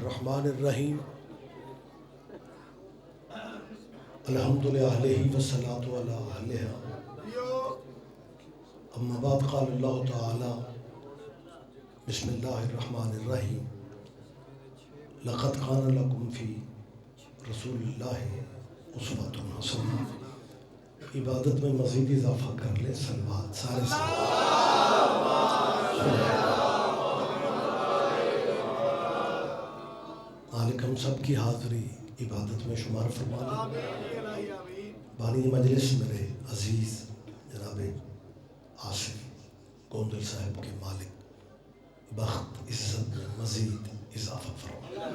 الرحمن الرحیم الحمد للہ والصلاة علی اہلہا اما بعد قال اللہ تعالی بسم اللہ الرحمن الرحیم لقد کان لکم فی رسول اللہ اسوۃ حسنہ. عبادت میں مزید اضافہ کر لیں. صلوات سارے مالک ہم سب کی حاضری عبادت میں شمار فرما لیں. بانی مجلس میرے عزیز جناب آصف گوندل صاحب کے مالک بخت عزت میں مزید اضافہ فرما.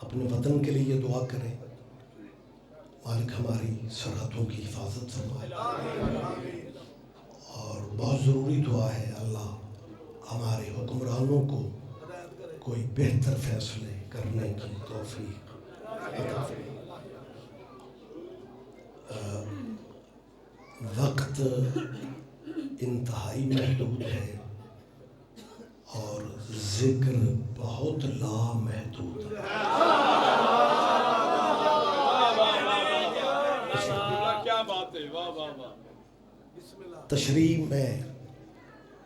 اپنے وطن کے لیے دعا کریں. مالک ہماری سرحدوں کی حفاظت فرمائے. اور بہت ضروری دعا ہے اللہ ہمارے حکمرانوں کو کوئی بہتر فیصلے کرنے کی توفیق عطا فرمائے. وقت انتہائی محدود ہے اور ذکر بہت لامحدود ہے. تشریح میں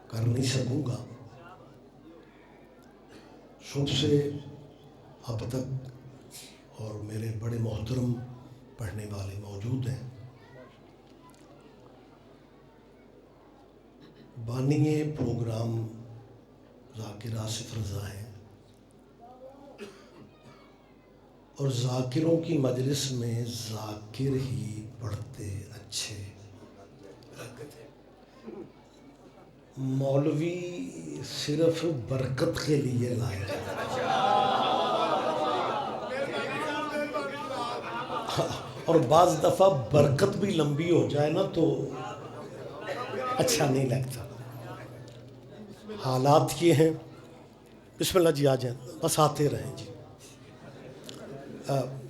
کر نہیں سکوں گا. صبح سے اب تک اور میرے بڑے محترم پڑھنے والے موجود ہیں. بانی پروگرام ذاکر آصف رضا ہیں اور ذاکروں کی مجلس میں ذاکر ہی پڑھتے اچھے لگتے. مولوی صرف برکت کے لیے لائے اور بعض دفعہ برکت بھی لمبی ہو جائے نا تو اچھا نہیں لگتا. حالات یہ ہیں. بسم اللہ جی آ جائیں بس آتے رہیں جی.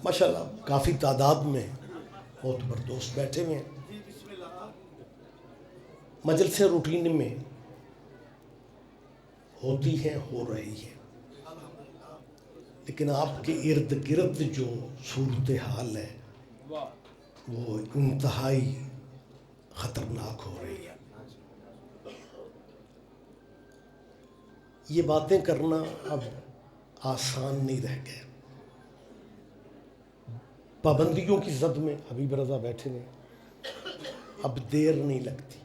ماشاءاللہ کافی تعداد میں بہت بڑے دوست بیٹھے ہوئے ہیں. مجلس روٹین میں ہوتی ہیں ہو رہی ہے لیکن آپ کے ارد گرد جو صورتحال ہے وہ انتہائی خطرناک ہو رہی ہے. یہ باتیں کرنا اب آسان نہیں رہ گیا. پابندیوں کی زد میں حبیب رضا بیٹھے ہیں. اب دیر نہیں لگتی.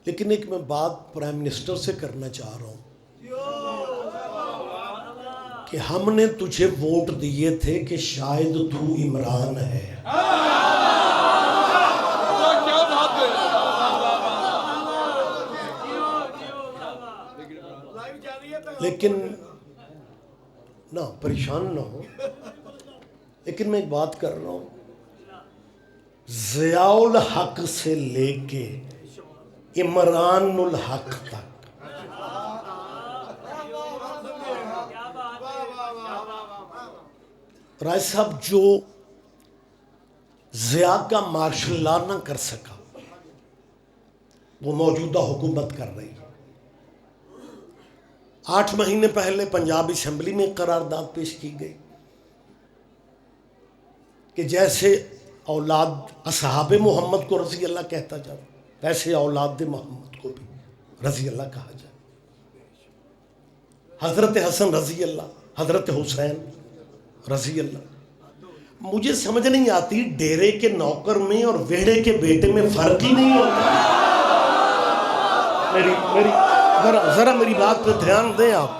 لیکن ایک میں بات پرائم منسٹر سے کرنا چاہ رہا ہوں کہ ہم نے تجھے ووٹ دیے تھے کہ شاید تو عمران ہے. لیکن نہ پریشان نہ ہو. لیکن میں ایک بات کر رہا ہوں ضیاء الحق سے لے کے عمران الحق تک رائے صاحب جو ضیاء کا مارشل لا نہ کر سکا وہ موجودہ حکومت کر رہی ہے. 8 مہینے پہلے پنجاب اسمبلی میں قرارداد پیش کی گئی کہ جیسے اولاد اصحاب محمد کو رضی اللہ کہتا جائے ویسے اولاد محمد کو بھی رضی اللہ کہا جائے. حضرت حسن رضی اللہ, حضرت حسین رضی اللہ. مجھے سمجھ نہیں آتی ڈیرے کے نوکر میں اور ویڑے کے بیٹے میں فرق ہی نہیں ہوتا. ذرا میری بات پہ دھیان دیں آپ.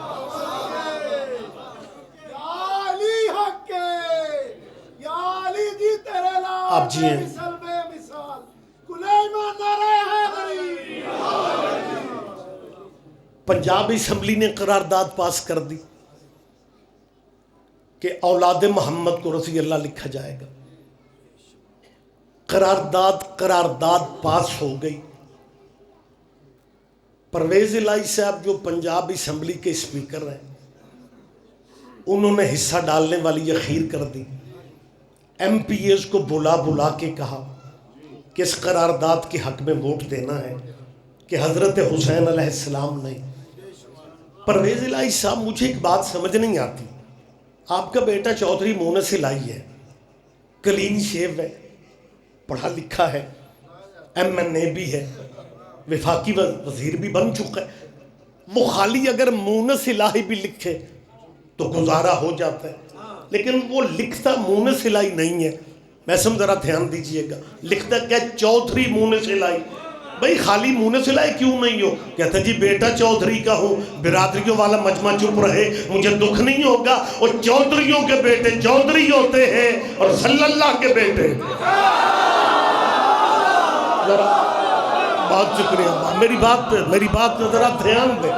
آپ جی ہیں پنجاب اسمبلی نے قرارداد پاس کر دی کہ اولاد محمد کو رضی اللہ لکھا جائے گا. قرارداد پاس ہو گئی. پرویز الہی صاحب جو پنجاب اسمبلی کے اسپیکر ہیں انہوں نے حصہ ڈالنے والی اخیر کر دی. ایم پی ایز کو بلا کے کہا کہ اس قرارداد کے حق میں ووٹ دینا ہے کہ حضرت حسین علیہ السلام نے پرویز الہی صاحب مجھے ایک بات سمجھ نہیں آتی. آپ کا بیٹا چودھری مونس الہی ہے, کلین شیو ہے, پڑھا لکھا ہے, MNA بھی ہے, وفاقی وزیر بھی بن چکا ہے. وہ خالی اگر مونس الہی بھی لکھے تو گزارا ہو جاتا ہے, لیکن وہ لکھتا مونس الہی نہیں ہے. میں ذرا دھیان دیجئے گا, لکھتا کیا چودھری مونس الہی. بھئی خالی مونس الہی کیوں نہیں ہو؟ کہتا جی بیٹا چودھری کا ہوں, برادریوں والا مجمع چپ رہے, مجھے دکھ نہیں ہوگا. اور چودھریوں کے بیٹے چودھری ہوتے ہیں اور صلی اللہ کے بیٹے. ذرا بہت شکریہ, میری بات پہ ذرا دھیان دیں.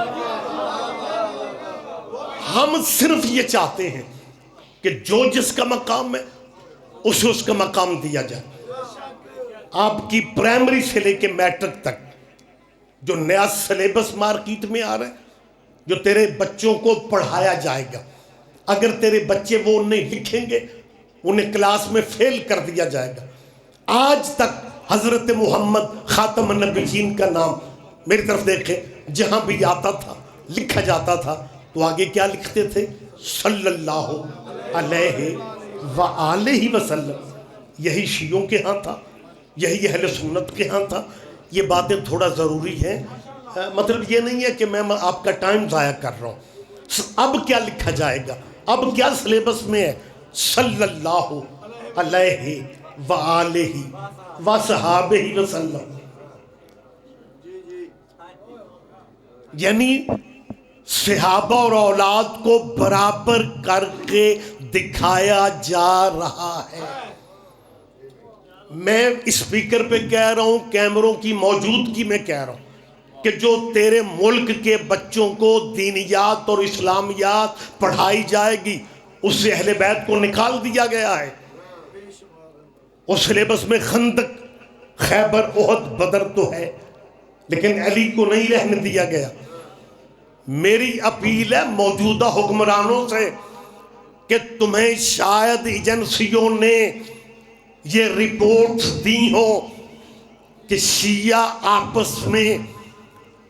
ہم صرف یہ چاہتے ہیں کہ جو جس کا مقام ہے اسے اس کا مقام دیا جائے. آپ کی پرائمری سے لے کے میٹرک تک جو نیا سلیبس مارکیٹ میں آ رہا ہے, جو تیرے بچوں کو پڑھایا جائے گا, اگر تیرے بچے وہ نہیں لکھیں گے انہیں کلاس میں فیل کر دیا جائے گا. آج تک حضرت محمد خاتم النبیین کا نام میری طرف دیکھیں, جہاں بھی آتا تھا لکھا جاتا تھا تو آگے کیا لکھتے تھے؟ صلی اللہ علیہ وآلہ وسلم. یہی شیعوں کے ہاں تھا, یہی اہل سنت کے ہاں تھا. یہ باتیں تھوڑا ضروری ہیں, مطلب یہ نہیں ہے کہ میں آپ کا ٹائم ضائع کر رہا ہوں. اب کیا لکھا جائے گا, اب کیا سلیبس میں ہے؟ صلی اللہ علیہ وآلہ وصحابہ وسلم. یعنی صحابہ اور اولاد کو برابر کر کے دکھایا جا رہا ہے. میں اسپیکر پہ کہہ رہا ہوں, کیمروں کی موجودگی میں کہہ رہا ہوں کہ جو تیرے ملک کے بچوں کو دینیات اور اسلامیات پڑھائی جائے گی اس سے اہل بیت کو نکال دیا گیا ہے. اس سلیبس میں خندق, خیبر, احد, بدر تو ہے, لیکن علی کو نہیں رہنے دیا گیا. میری اپیل ہے موجودہ حکمرانوں سے کہ تمہیں شاید ایجنسیوں نے یہ رپورٹس دی ہو کہ شیعہ آپس میں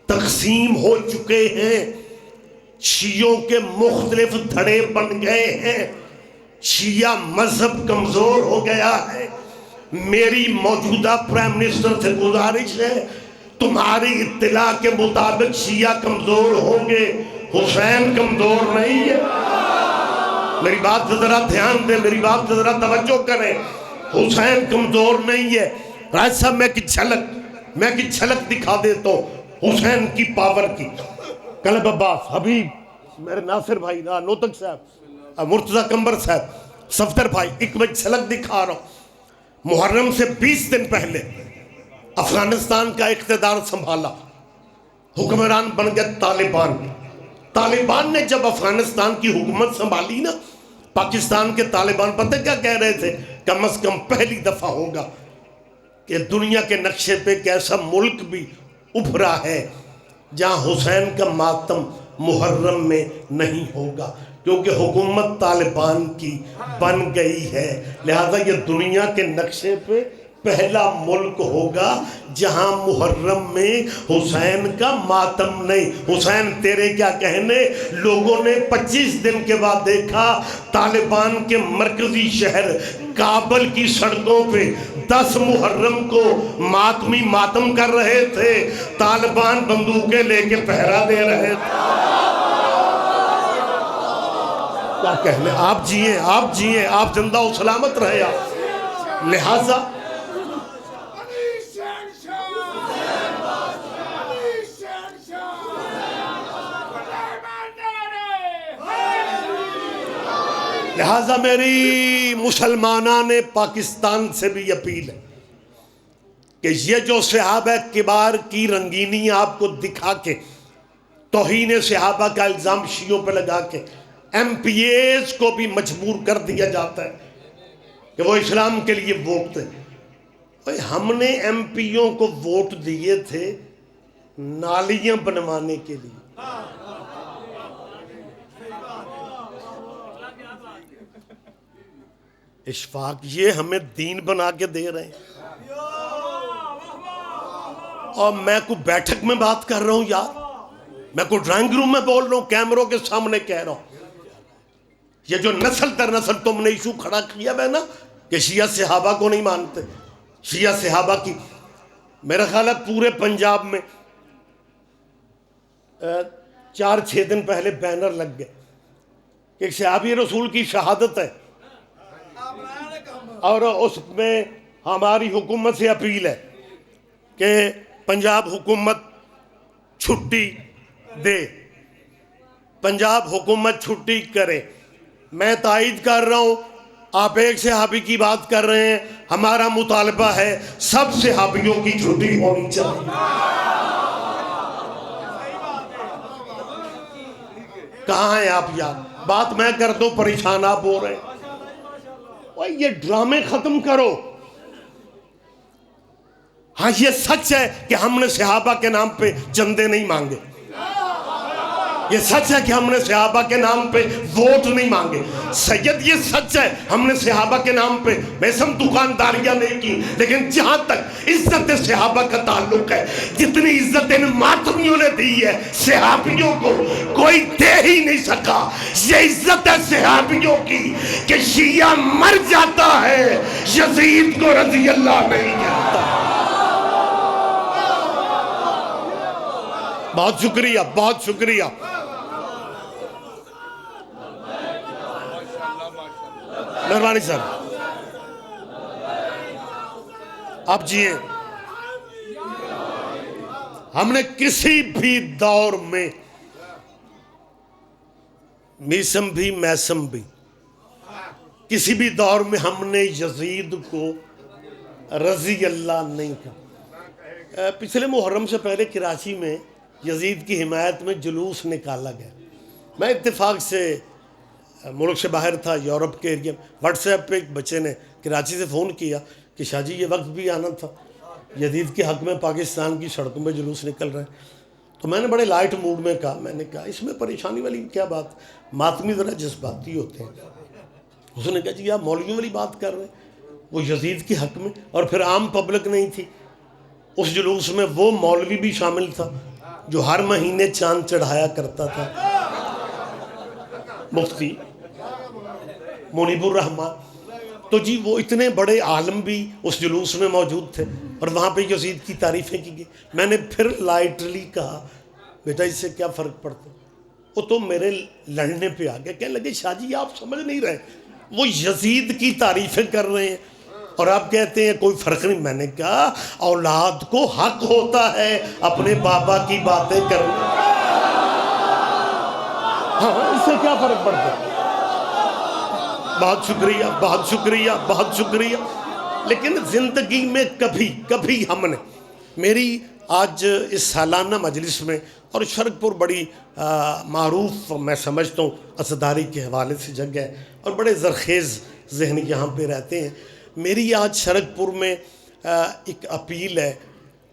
تقسیم ہو چکے ہیں, شیعوں کے مختلف دھڑے بن گئے ہیں, شیعہ مذہب کمزور ہو گیا ہے. میری موجودہ پرائم منسٹر سے گزارش ہے, تمہاری اطلاع کے مطابق شیعہ کمزور ہوں گے, حسین کمزور نہیں ہے. میری بات سے ذرا دھیان دیں, میری بات سے ذرا توجہ کریں. حسین کمزور نہیں ہے. راج صاحب میں کی جھلک دکھا دیتا ہوں حسین کی پاور کی. قلب عباس, حبیب, میرے ناصر بھائی, نوتک صاحب, مرتضی کمبر صاحب, صفدر بھائی, ایک میں جھلک دکھا رہا ہوں. محرم سے 20 دن پہلے افغانستان کا اقتدار سنبھالا, حکمران بن گئے طالبان. طالبان نے جب افغانستان کی حکومت سنبھالی نا, پاکستان کے طالبان پتہ کیا کہہ رہے تھے؟ کم از کم پہلی دفعہ ہوگا کہ دنیا کے نقشے پہ ایک ایسا ملک بھی ابھرا ہے جہاں حسین کا ماتم محرم میں نہیں ہوگا, کیونکہ حکومت طالبان کی بن گئی ہے. لہذا یہ دنیا کے نقشے پہ پہلا ملک ہوگا جہاں محرم میں حسین کا ماتم نہیں. حسین تیرے کیا کہنے, لوگوں نے 25 دن کے بعد دیکھا طالبان کے مرکزی شہر کابل کی سڑکوں پہ 10 محرم کو ماتمی ماتم کر رہے تھے, طالبان بندوقیں لے کے پہرا دے رہے تھے. کیا کہنے, آپ جئیں, آپ زندہ و سلامت رہے. لہذا میری مسلمانان پاکستان سے بھی اپیل ہے کہ یہ جو صحابہ کبار کی رنگینی آپ کو دکھا کے, توہین صحابہ کا الزام شیعوں پہ لگا کے MPAs کو بھی مجبور کر دیا جاتا ہے کہ وہ اسلام کے لیے ووٹ دیں. ہم نے MPوں کو ووٹ دیے تھے نالیاں بنوانے کے لیے. اشفاق یہ ہمیں دین بنا کے دے رہے ہیں, اور میں کوئی بیٹھک میں بات کر رہا ہوں یار. میں کوئی ڈرائنگ روم میں بول رہا ہوں، کیمروں کے سامنے کہہ رہا ہوں. یہ جو نسل در نسل تم نے ایشو کھڑا کیا ہے نا کہ شیعہ صحابہ کو نہیں مانتے، شیعہ صحابہ کی، میرا خیال ہے پورے پنجاب میں 4-6 دن پہلے بینر لگ گئے کہ ایک صحابی رسول کی شہادت ہے، اور اس میں ہماری حکومت سے اپیل ہے کہ پنجاب حکومت چھٹی دے، پنجاب حکومت چھٹی کرے. میں تائید کر رہا ہوں، آپ ایک صحابی کی بات کر رہے ہیں، ہمارا مطالبہ ہے سب صحابیوں کی چھٹی ہونی چاہیے. کہاں ہیں آپ یار؟ بات میں کر دوں پریشان آپ ہو رہے ہیں. یہ ڈرامے ختم کرو. ہاں یہ سچ ہے کہ ہم نے صحابہ کے نام پہ چندے نہیں مانگے، یہ سچ ہے کہ ہم نے صحابہ کے نام پہ ووٹ نہیں مانگے. سید یہ سچ ہے ہم نے صحابہ کے نام پہ بیسم دکانداریاں نہیں کی، لیکن جہاں تک عزت صحابہ کا تعلق ہے، جتنی عزت ان ماتمیوں نے دی ہے صحابیوں کو کوئی دے ہی نہیں سکا. یہ عزت ہے صحابیوں کی کہ شیعہ مر جاتا ہے، یزید کو رضی اللہ نہیں کہتا. بہت شکریہ، بہت شکریہ. مہربانی صاحب آپ جیئے. ہم نے کسی بھی دور میں میسم بھی میسم بھی کسی بھی دور میں ہم نے یزید کو رضی اللہ نہیں کہا. پچھلے محرم سے پہلے کراچی میں یزید کی حمایت میں جلوس نکالا گیا. میں اتفاق سے ملک سے باہر تھا، یورپ کے ایریا میں، واٹس ایپ پہ ایک بچے نے کراچی سے فون کیا کہ شاہ جی یہ وقت بھی آنا تھا، یزید کے حق میں پاکستان کی سڑکوں میں جلوس نکل رہے ہیں. تو میں نے بڑے لائٹ موڈ میں کہا، میں نے کہا اس میں پریشانی والی کیا بات، ماتمی ذرا جذباتی ہوتے ہیں. اس نے کہا جی آپ مولویوں والی بات کر رہے ہیں، وہ یزید کے حق میں، اور پھر عام پبلک نہیں تھی. اس جلوس میں وہ مولوی بھی شامل تھا جو ہر مہینے چاند چڑھایا کرتا تھا، مفتی منیب الرحمان. تو جی وہ اتنے بڑے عالم بھی اس جلوس میں موجود تھے اور وہاں پہ یزید کی تعریفیں کی گئی. میں نے پھر لائٹلی کہا بیٹا اس سے کیا فرق پڑتا. وہ تو میرے لڑنے پہ آ گیا، کہنے لگے شاہ جی آپ سمجھ نہیں رہے، وہ یزید کی تعریفیں کر رہے ہیں اور آپ کہتے ہیں کوئی فرق نہیں. میں نے کہا اولاد کو حق ہوتا ہے اپنے بابا کی باتیں کرنے. ہاں اس سے کیا فرق پڑتا ہے. بہت شکریہ، بہت شکریہ، بہت شکریہ. لیکن زندگی میں کبھی ہم نے، میری آج اس سالانہ مجلس میں، اور شرک پور بڑی معروف میں سمجھتا ہوں عزاداری کے حوالے سے جگہ ہے اور بڑے زرخیز ذہن یہاں پہ رہتے ہیں. میری آج شرک پور میں ایک اپیل ہے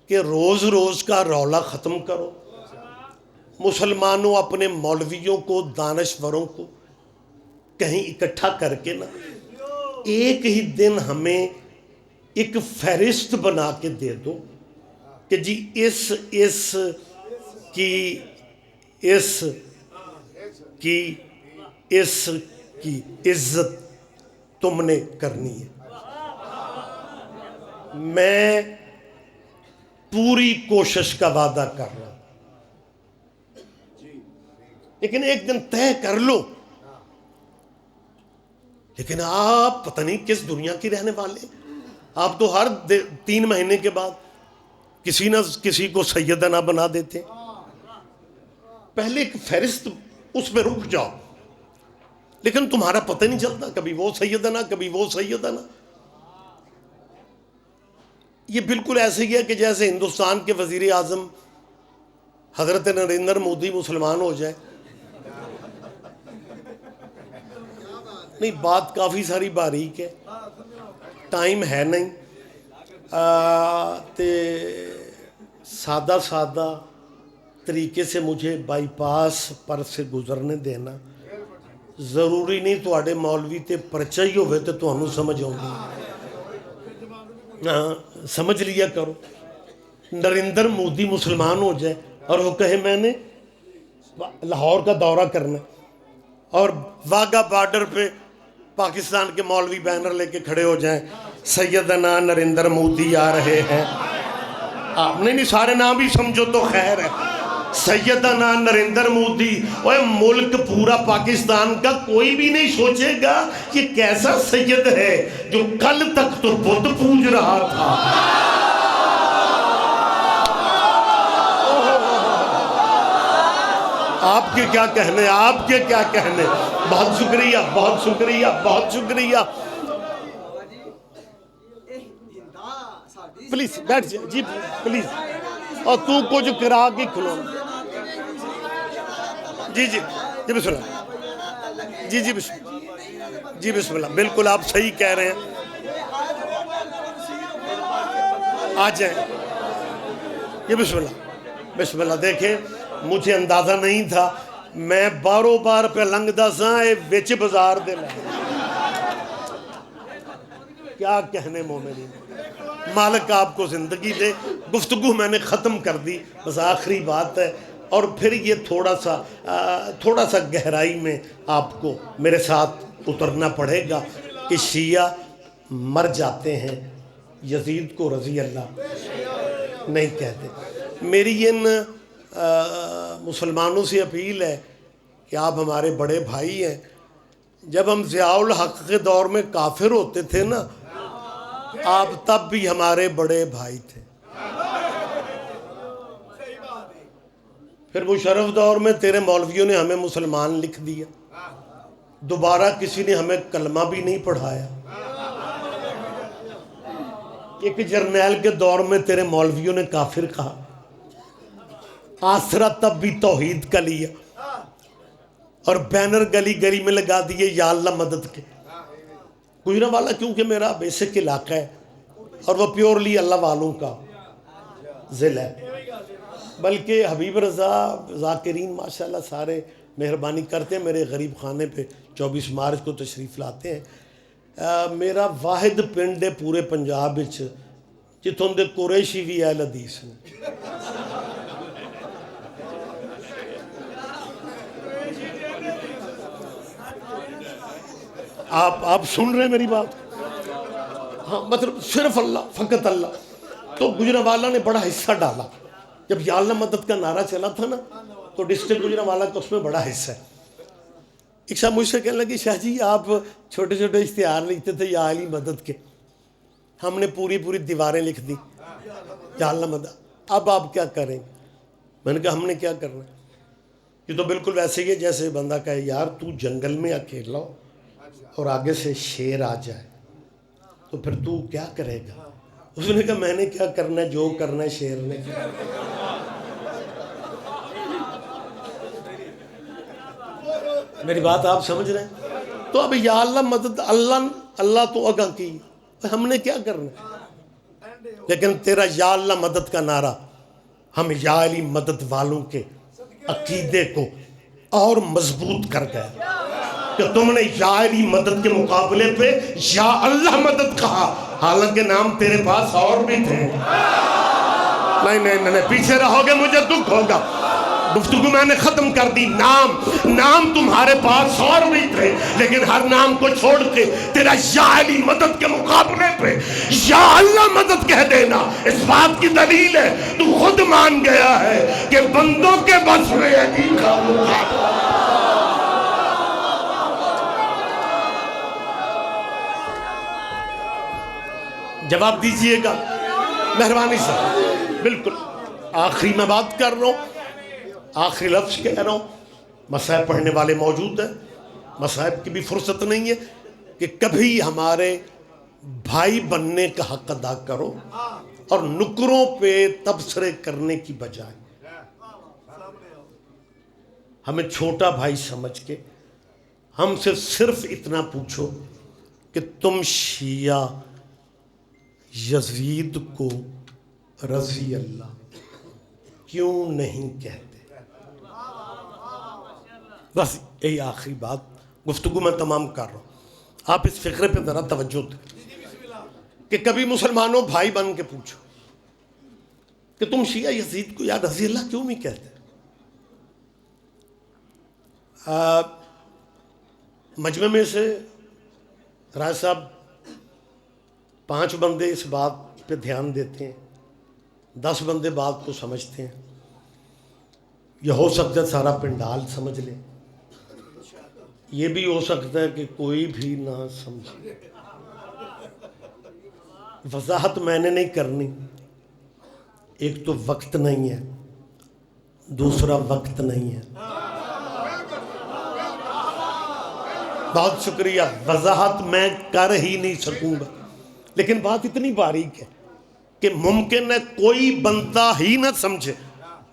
کہ روز روز کا رولا ختم کرو. مسلمانوں اپنے مولویوں کو، دانشوروں کو کہیں اکٹھا کر کے نا ایک ہی دن ہمیں ایک فہرست بنا کے دے دو کہ جی اس کی عزت تم نے کرنی ہے. میں پوری کوشش کا وعدہ کر رہا ہوں، لیکن ایک دن طے کر لو. لیکن آپ پتہ نہیں کس دنیا کی رہنے والے. آپ تو ہر 3 مہینے کے بعد کسی نہ کسی کو سیدنا بنا دیتے. پہلے ایک فہرست اس میں رک جاؤ، لیکن تمہارا پتہ نہیں چلتا، کبھی وہ سیدنا کبھی وہ سیدنا. یہ بالکل ایسے ہی ہے کہ جیسے ہندوستان کے وزیر اعظم حضرت نریندر مودی مسلمان ہو جائے. نہیں بات کافی ساری باریک ہے، ٹائم ہے نہیں. تے سادہ طریقے سے مجھے بائی پاس پر سے گزرنے دینا ضروری نہیں. تواڈے مولوی تے پرچہ ہی ہوئے تے تانوں سمجھ آؤندی. ہاں سمجھ لیا کرو. نریندر مودی مسلمان ہو جائے اور وہ کہے میں نے لاہور کا دورہ کرنا اور واگا بارڈر پہ پاکستان کے مولوی بینر لے کے کھڑے ہو جائیں سیدنا نریندر مودی آ رہے ہیں. آپ نہیں سارے نام بھی سمجھو تو خیر ہے. سیدنا نریندر مودی. اوے ملک پورا پاکستان کا کوئی بھی نہیں سوچے گا یہ کیسا سید ہے جو کل تک تو بت پوج رہا تھا. آپ کے کیا کہنے, آپ کے کیا کہنے. بہت شکریہ, بہت شکریہ, بہت شکریہ. پلیز بیٹھ جائے جی پلیز. اور تو کچھ کرا کے کھلو. جی جی جی بسم اللہ. جی جی جی بسم اللہ. بالکل آپ صحیح کہہ رہے ہیں. آ جائیں. یہ بسم اللہ, بسم اللہ. دیکھیں مجھے اندازہ نہیں تھا, میں بارو بار پہ لنگدہ ساں اے وچ بازار دے لائے. کیا کہنے مومنین. مالک آپ کو زندگی دے. گفتگو میں نے ختم کر دی, بس آخری بات ہے. اور پھر یہ تھوڑا سا گہرائی میں آپ کو میرے ساتھ اترنا پڑے گا کہ شیعہ مر جاتے ہیں, یزید کو رضی اللہ نہیں کہتے. میری ان مسلمانوں سے اپیل ہے کہ آپ ہمارے بڑے بھائی ہیں. جب ہم ضیاء الحق کے دور میں کافر ہوتے تھے نا, آپ تب بھی ہمارے بڑے بھائی تھے. پھر مشرف دور میں تیرے مولویوں نے ہمیں مسلمان لکھ دیا, دوبارہ کسی نے ہمیں کلمہ بھی نہیں پڑھایا. ایک جرنیل کے دور میں تیرے مولویوں نے کافر کہا, آسرا تب بھی توحید کا لیا, اور بینر گلی گلی میں لگا دیے یا اللہ مدد کے. گجرانوالہ کیونکہ میرا بیسک علاقہ ہے اور وہ پیورلی اللہ والوں کا ضلع ہے. بلکہ حبیب رضا ذاکرین ماشاءاللہ سارے مہربانی کرتے ہیں, میرے غریب خانے پہ 24 مارچ کو تشریف لاتے ہیں. میرا واحد پنڈ ہے پورے پنجاب جتوں دے قریشی بھی اہل حدیث نے. آپ سن رہے ہیں میری بات. ہاں مطلب صرف اللہ, فقط اللہ. تو گجرانوالہ نے بڑا حصہ ڈالا. جب یا اللہ مدد کا نعرہ چلا تھا نا, تو ڈسٹرکٹ گجرانوالہ کا اس میں بڑا حصہ ہے. ایک صاحب مجھ سے کہنے لگے, شاہ جی آپ چھوٹے چھوٹے اشتہار لکھتے تھے یا علی مدد کے, ہم نے پوری دیواریں لکھ دی یا اللہ مدد. اب آپ کیا کریں؟ میں نے کہا ہم نے کیا کرنا. یہ تو بالکل ویسے ہی ہے جیسے بندہ کہے یار تو جنگل میں اکیلا ہو اور آگے سے شیر آ جائے تو پھر تو کیا کرے گا. اس نے کہا میں نے کیا کرنا ہے, جو کرنا ہے شیر نے کیا. میری بات آپ سمجھ رہے ہیں. تو اب یا اللہ مدد, اللہ تو اگاں کی, ہم نے کیا کرنا. لیکن تیرا یا اللہ مدد کا نعرہ ہم یا علی مدد والوں کے عقیدے کو اور مضبوط کر گئے کہ تم نے یا علی مدد کے مقابلے پہ یا اللہ مدد کہا, حالانکہ نام تیرے پاس اور بھی تھے. نہیں پیچھے رہو گے مجھے دکھ ہوگا. گفتگو میں نے ختم کر دی. نام تمہارے پاس اور بھی تھے, لیکن ہر نام کو چھوڑ کے تیرا یا علی مدد کے مقابلے پہ یا اللہ مدد کہہ دینا اس بات کی دلیل ہے تو خود مان گیا ہے کہ بندوں کے بس میں علی کا مقابلہ. جواب دیجئے گا مہربانی سے. بالکل آخری میں بات کر رہا ہوں, آخری لفظ کہہ رہا ہوں. مصائب پڑھنے والے موجود ہیں, مصائب کی بھی فرصت نہیں ہے کہ کبھی ہمارے بھائی بننے کا حق ادا کرو اور نکروں پہ تبصرے کرنے کی بجائے ہمیں چھوٹا بھائی سمجھ کے ہم سے صرف اتنا پوچھو کہ تم شیعہ یزید کو رضی اللہ کیوں نہیں کہتے. بس یہی آخری بات. گفتگو میں تمام کر رہا ہوں, آپ اس فقرے پہ ذرا توجہ دیں کہ کبھی مسلمانوں بھائی بن کے پوچھو کہ تم شیعہ یزید کو یا رضی اللہ کیوں نہیں کہتے. مجمع میں سے راج صاحب 5 بندے اس بات پہ دھیان دیتے ہیں، 10 بندے بات کو سمجھتے ہیں، یہ ہو سکتا ہے سارا پنڈال سمجھ لے، یہ بھی ہو سکتا ہے کہ کوئی بھی نہ سمجھے۔ وضاحت میں نے نہیں کرنی، ایک تو وقت نہیں ہے، دوسرا وقت نہیں ہے۔ بہت شکریہ، وضاحت میں کر ہی نہیں سکوں گا، لیکن بات اتنی باریک ہے کہ ممکن ہے کوئی بندہ ہی نہ سمجھے،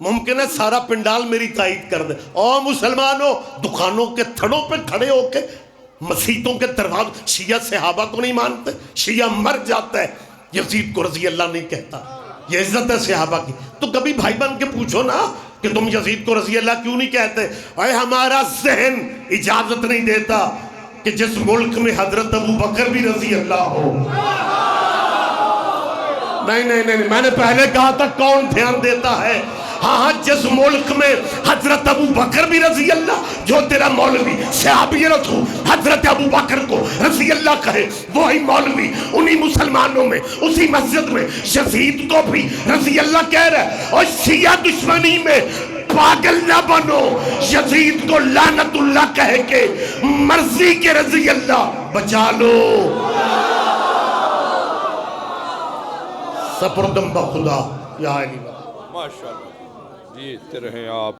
ممکن ہے سارا پنڈال میری تائید کر دے۔ او مسلمانوں، دکانوں کے تھڑوں پہ کھڑے ہو کے مسیتوں کے دروازے، شیعہ صحابہ کو نہیں مانتے، شیعہ مر جاتا ہے یزید کو رضی اللہ نہیں کہتا، یہ عزت ہے صحابہ کی۔ تو کبھی بھائی بن کے پوچھو نا کہ تم یزید کو رضی اللہ کیوں نہیں کہتے؟ اے ہمارا ذہن اجازت نہیں دیتا کہ جس ملک میں حضرت ابو بکر بھی رضی اللہ ہو۔ نہیں، میں نے پہلے کہا تھا کون دھیان دیتا ہے؟ ہاں، جس ملک میں حضرت ابو بکر بھی رضی اللہ، جو تیرا مولوی صحابی رسول حضرت ابو بکر کو رضی اللہ کہے، وہی مولوی انہی مسلمانوں میں اسی مسجد میں یزید کو بھی رضی اللہ کہہ رہا ہے۔ اور شیعہ دشمنی میں پاگل نہ بنو، یزید کو لعنت اللہ کہہ کے مرضی کے رضی اللہ بچا لو۔ سپردم بخدا یا علی۔ ماشاءاللہ، جیتے رہیں آپ۔